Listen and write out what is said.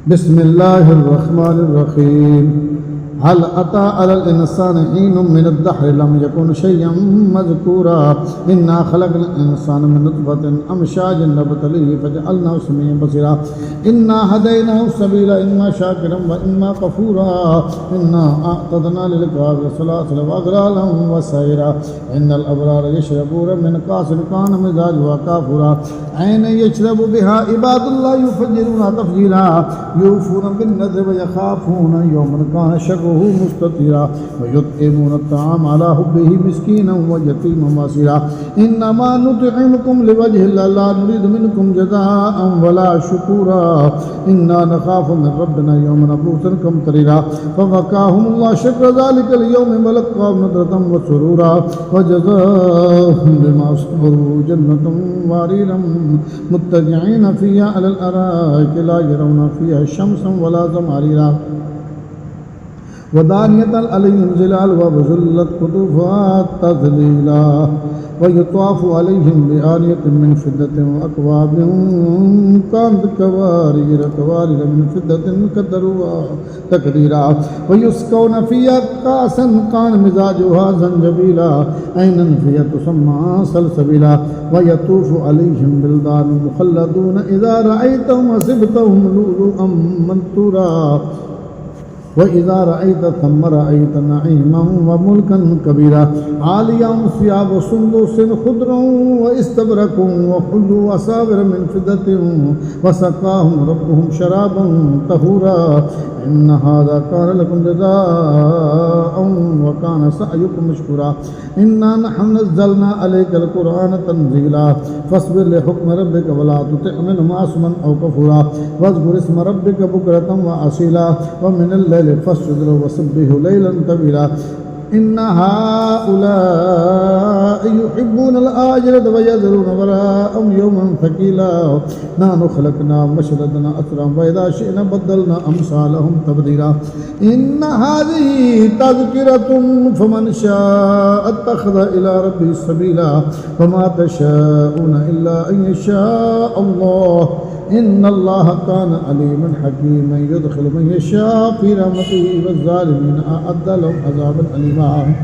بسم الله الرحمن الرحيم هل أتى على الإنسان حين من الدهر لم يكن شيئا مذكورا إنا خلقنا الإنسان من نطفة أمشاج نبتليه فجعلناه سميعا بصيرا إنا هديناه السبيل إما شاكرا وإما كفورا إنا أعتدنا للكافرين سلاسل وأغلالا وسعيرا إن الأبرار يشربون من كأس كان مزاجها كافورا عينا يشرب بها عباد الله يفجرون تفجيرا يوفون بالنذر ويخافون يوما كان شره مستطيرا ويطعمون الطعام على حبه مسكينا ويتيما واسيرا إنما نطعمكم لوجه الله لا نريد منكم جزاء ولا شكورا إنا نخاف من ربنا يوما عبوسا قمطريرا فوقاهم الله شر ذلك اليوم ولقاهم نضرة وسرورا وجزاهم بما صبروا جنة واريرا متكئين فيها على الأرائك لا يرون فيها شمسا ولا زمهريرا ودانية عليهم ظلال وبذلت قطوفها تذليلا ويطاف عليهم بآنية من فضة وأكواب كانت قوارير من فضة قدرها تقديرا ويسقون فيها كأسا كان مزاجها زنجبيلا عينا فيها تسمى سلسبيلا ويطوف عليهم بلدان مخلدون إذا رأيتهم حسبتهم لؤلؤا منثورا وإذا رأيت ثم رأيت نعيما وملكا كبيرا عاليهم ثياب سندس خضر واستبرق وحلوا أساور من فضة وسقاهم ربهم شرابا طهورا إن هذا كان لكم جزاء وكان سعيكم مشكورا إنا نحن نزلنا عليك القرآن تنزيلا فاصبر لحكم ربك ولا تطع منهم عاصما أو كفورا واذكر اسم ربك بكرة وأصيلا ومن الليل فاسجد له وسبحه ليلا طويلا إن هؤلاء يحبون الآجلة ويذرون وراءهم يوما ثقيلا نحن خلقناهم وشددنا أسرهم وإذا شئنا بدلنا أمثالهم تبديلا إن هذه تذكرة فمن شاء اتخذ إلى ربه سبيلا وما تشاءون إلا أن يشاء الله إن الله كان عليما حكيما يدخل من يشاء في رحمته والظالمين أعد لهم عذابا أليما